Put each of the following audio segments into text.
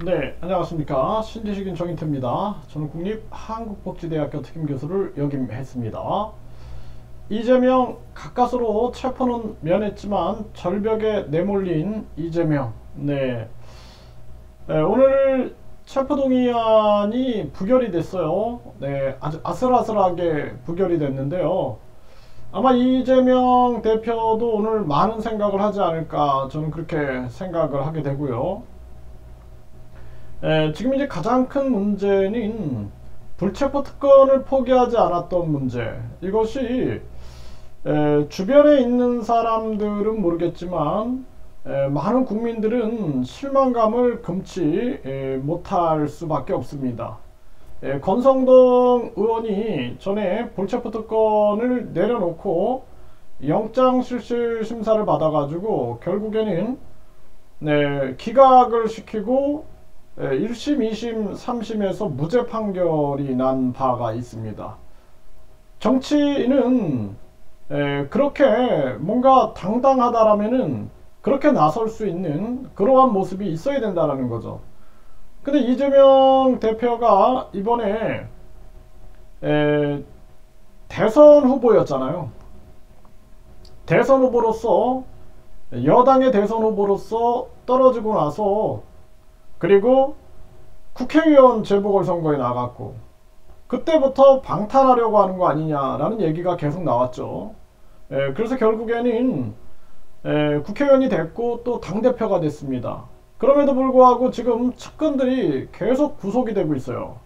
네, 안녕하십니까. 신지식인 정인태입니다. 저는 국립한국복지대학교 특임교수를 역임했습니다. 이재명 가까스로 체포는 면했지만 절벽에 내몰린 이재명. 네, 오늘 체포동의안이 부결이 됐어요. 네, 아주 아슬아슬하게 부결이 됐는데요. 아마 이재명 대표도 오늘 많은 생각을 하지 않을까 저는 그렇게 생각을 하게 되고요. 지금 이제 가장 큰 문제는 불체포 특권을 포기하지 않았던 문제. 이것이 주변에 있는 사람들은 모르겠지만 많은 국민들은 실망감을 금치 못할 수밖에 없습니다. 권성동 의원이 전에 불체포 특권을 내려놓고 영장실질 심사를 받아가지고 결국에는 기각을 시키고 1심, 2심, 3심에서 무죄 판결이 난 바가 있습니다. 정치인은 그렇게 뭔가 당당하다라면은 그렇게 나설 수 있는 그러한 모습이 있어야 된다라는 거죠. 근데 이재명 대표가 이번에 대선 후보였잖아요. 대선 후보로서 여당의 대선 후보로서 떨어지고 나서 그리고 국회의원 재보궐선거에 나갔고 그때부터 방탄하려고 하는 거 아니냐라는 얘기가 계속 나왔죠. 그래서 결국에는 국회의원이 됐고 또 당대표가 됐습니다. 그럼에도 불구하고 지금 측근들이 계속 구속이 되고 있어요.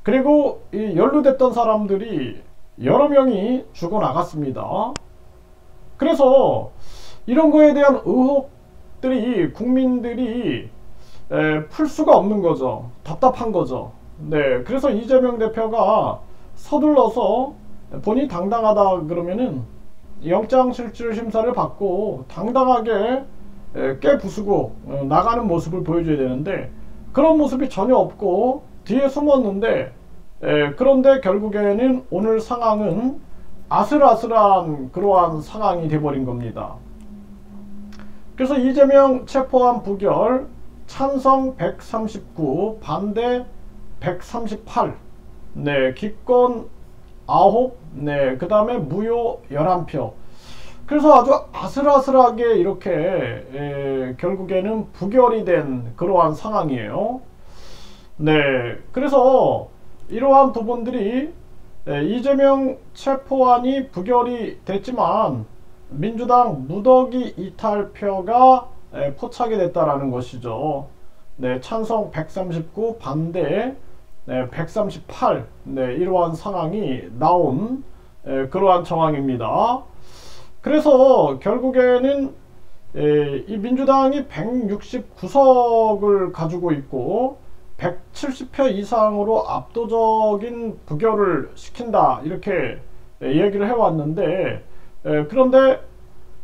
그리고 이 연루됐던 사람들이 여러 명이 죽어나갔습니다. 그래서 이런 거에 대한 의혹들이 국민들이 풀 수가 없는 거죠. 답답한 거죠. 네, 그래서 이재명 대표가 서둘러서 본인이 당당하다 그러면은 영장실질심사를 받고 당당하게 깨부수고 나가는 모습을 보여줘야 되는데 그런 모습이 전혀 없고 뒤에 숨었는데 그런데 결국에는 오늘 상황은 아슬아슬한 그러한 상황이 돼버린 겁니다. 그래서 이재명 체포안 부결 찬성 139 반대 138 기권 9 그 다음에 무효 11표. 그래서 아주 아슬아슬하게 이렇게 결국에는 부결이 된 그러한 상황이에요. 그래서 이러한 부분들이 이재명 체포안이 부결이 됐지만 민주당 무더기 이탈표가 포착이 됐다라는 것이죠. 찬성 139 반대 138 이러한 상황이 나온 그러한 정황입니다. 그래서 결국에는 이 민주당이 169석을 가지고 있고 170표 이상으로 압도적인 부결을 시킨다 이렇게 얘기를 해왔는데 그런데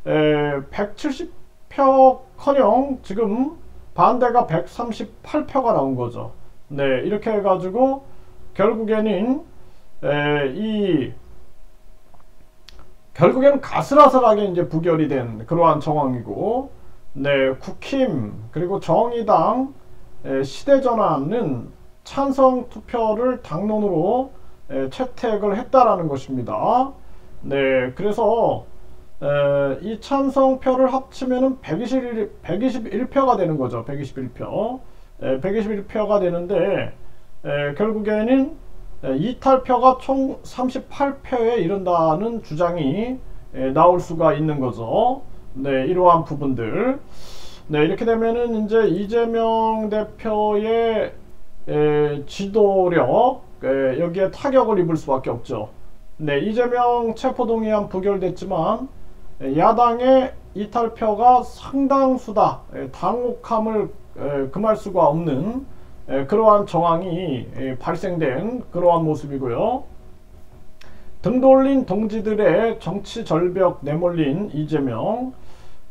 170표커녕 지금 반대가 138표가 나온 거죠. 이렇게 해가지고 결국에는 결국에는 가슬아슬하게 이제 부결이 된 그러한 정황이고, 국힘 그리고 정의당 시대전환은 찬성 투표를 당론으로 채택을 했다라는 것입니다. 그래서 이 찬성표를 합치면은 121표가 되는 거죠. 121표. 121표가 되는데 결국에는 이탈표가 총 38표에 이른다는 주장이 나올 수가 있는 거죠. 이러한 부분들. 이렇게 되면은 이제 이재명 대표의 지도력 여기에 타격을 입을 수밖에 없죠. 이재명 체포동의안 부결됐지만 야당의 이탈표가 상당수다. 당혹함을 금할 수가 없는 그러한 정황이 발생된 그러한 모습이고요. 등 돌린 동지들의 정치 절벽 내몰린 이재명.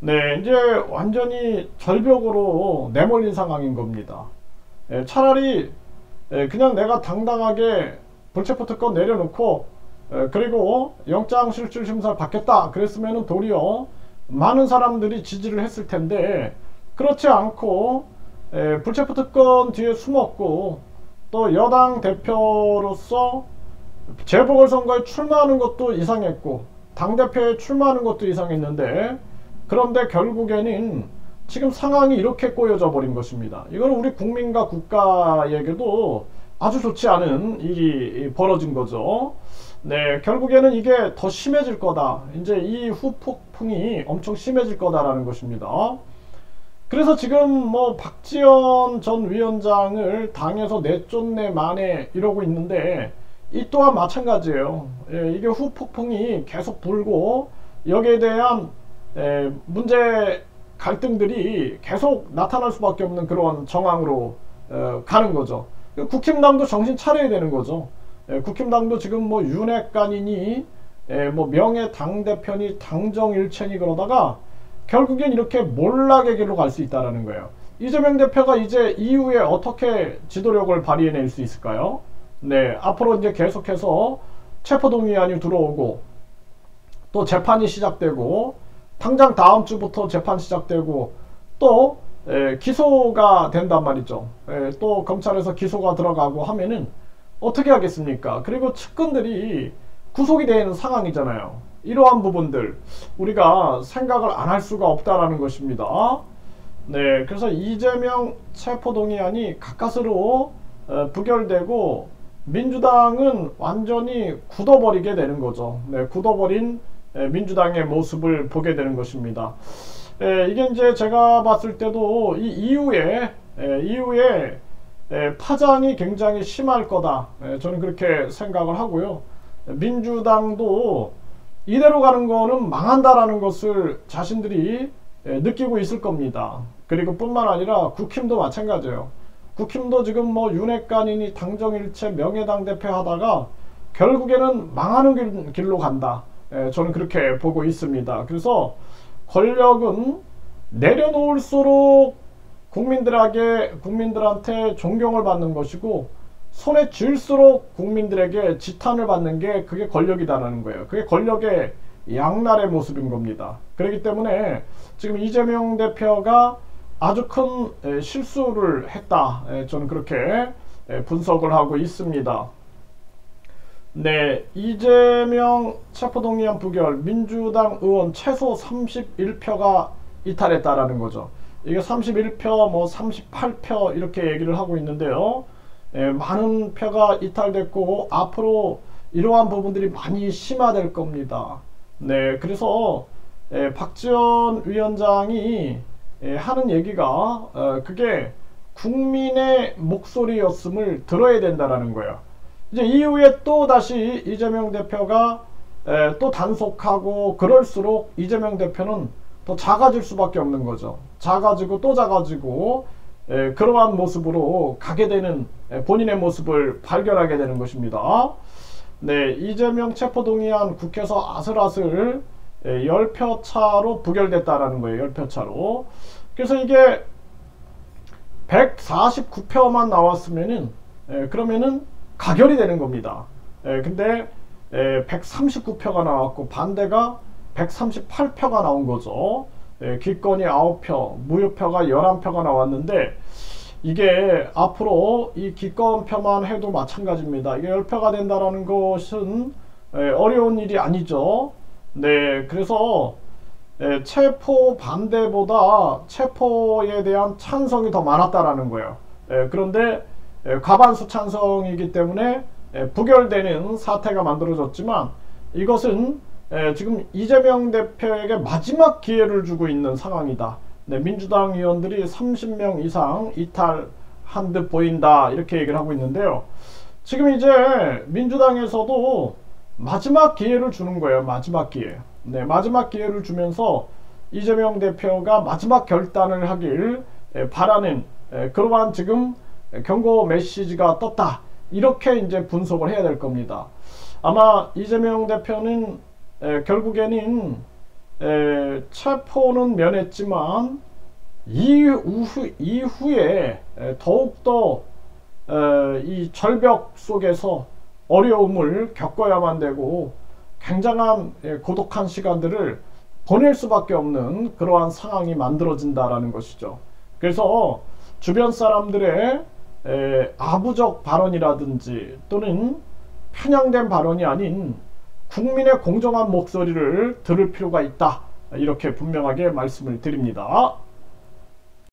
이제 완전히 절벽으로 내몰린 상황인 겁니다. 차라리 그냥 내가 당당하게 불체포 특권 내려놓고 그리고 영장실질심사 받겠다 그랬으면 도리어 많은 사람들이 지지를 했을 텐데 그렇지 않고 불체포 특권 뒤에 숨었고 또 여당 대표로서 재보궐선거에 출마하는 것도 이상했고 당대표에 출마하는 것도 이상했는데, 그런데 결국에는 지금 상황이 이렇게 꼬여져 버린 것입니다. 이건 우리 국민과 국가에게도 아주 좋지 않은 일이 벌어진 거죠. 네, 결국에는 이게 더 심해질 거다. 이제 이 후폭풍이 엄청 심해질 거다라는 것입니다. 그래서 지금 뭐 박지원 전 위원장을 당에서 내쫓네만에 이러고 있는데, 이 또한 마찬가지예요. 이게 후폭풍이 계속 불고 여기에 대한 문제 갈등들이 계속 나타날 수밖에 없는 그런 정황으로 가는 거죠. 국힘당도 정신 차려야 되는 거죠. 국힘당도 지금 뭐 윤핵관이니 뭐 명예 당대표니 당정일체니 그러다가 결국엔 이렇게 몰락의 길로 갈 수 있다는 거예요. 이재명 대표가 이제 이후에 어떻게 지도력을 발휘해낼 수 있을까요? 네, 앞으로 이제 계속해서 체포동의안이 들어오고 또 재판이 시작되고 당장 다음 주부터 재판 시작되고 또 기소가 된단 말이죠. 또 검찰에서 기소가 들어가고 하면은 어떻게 하겠습니까? 그리고 측근들이 구속이 되는 상황이잖아요. 이러한 부분들 우리가 생각을 안 할 수가 없다라는 것입니다. 네, 그래서 이재명 체포동의안이 가까스로 부결되고 민주당은 완전히 굳어버리게 되는 거죠. 네, 굳어버린 민주당의 모습을 보게 되는 것입니다. 이게 이제 제가 봤을 때도 이 이후에 파장이 굉장히 심할 거다. 저는 그렇게 생각을 하고요. 민주당도 이대로 가는 거는 망한다라는 것을 자신들이 느끼고 있을 겁니다. 그리고 뿐만 아니라 국힘도 마찬가지예요. 국힘도 지금 뭐 윤핵관이니 당정일체 명예당 대표 하다가 결국에는 망하는 길로 간다. 저는 그렇게 보고 있습니다. 그래서 권력은 내려놓을수록 국민들한테 존경을 받는 것이고 손에 쥘수록 국민들에게 지탄을 받는 게 그게 권력이다라는 거예요. 그게 권력의 양날의 모습인 겁니다. 그렇기 때문에 지금 이재명 대표가 아주 큰 실수를 했다. 저는 그렇게 분석을 하고 있습니다. 네, 이재명 체포동의안 부결, 민주당 의원 최소 31표가 이탈했다라는 거죠. 이게 31표, 뭐 38표 이렇게 얘기를 하고 있는데요. 많은 표가 이탈됐고 앞으로 이러한 부분들이 많이 심화될 겁니다. 네, 그래서 박지원 위원장이 하는 얘기가 그게 국민의 목소리였음을 들어야 된다라는 거예요. 이제 이후에 또 다시 이재명 대표가 또 단속하고 그럴수록 이재명 대표는 더 작아질 수밖에 없는 거죠. 작아지고 또 작아지고 그러한 모습으로 가게 되는 본인의 모습을 발견하게 되는 것입니다. 네, 이재명 체포동의안 국회에서 아슬아슬 10표 차로 부결됐다라는 거예요. 10표 차로. 그래서 이게 149표만 나왔으면은 그러면은 가결이 되는 겁니다. 근데 139표가 나왔고 반대가 138표가 나온 거죠. 기권이 9표, 무효표가 11표가 나왔는데 이게 앞으로 이 기권표만 해도 마찬가지입니다. 이게 10표가 된다라는 것은 어려운 일이 아니죠. 네, 그래서 체포 반대보다 체포에 대한 찬성이 더 많았다라는 거예요. 그런데 과반수 찬성이기 때문에 부결되는 사태가 만들어졌지만 이것은 지금 이재명 대표에게 마지막 기회를 주고 있는 상황이다. 네, 민주당 의원들이 30명 이상 이탈한 듯 보인다 이렇게 얘기를 하고 있는데요. 지금 이제 민주당에서도 마지막 기회를 주는 거예요. 마지막 기회. 네, 마지막 기회를 주면서 이재명 대표가 마지막 결단을 하길 바라는 그러한 지금 경고 메시지가 떴다. 이렇게 이제 분석을 해야 될 겁니다. 아마 이재명 대표는 결국에는 체포는 면했지만 이후에 더욱더 이 절벽 속에서 어려움을 겪어야만 되고 굉장한 고독한 시간들을 보낼 수밖에 없는 그러한 상황이 만들어진다라는 것이죠. 그래서 주변 사람들의 아부적 발언이라든지 또는 편향된 발언이 아닌 국민의 공정한 목소리를 들을 필요가 있다. 이렇게 분명하게 말씀을 드립니다.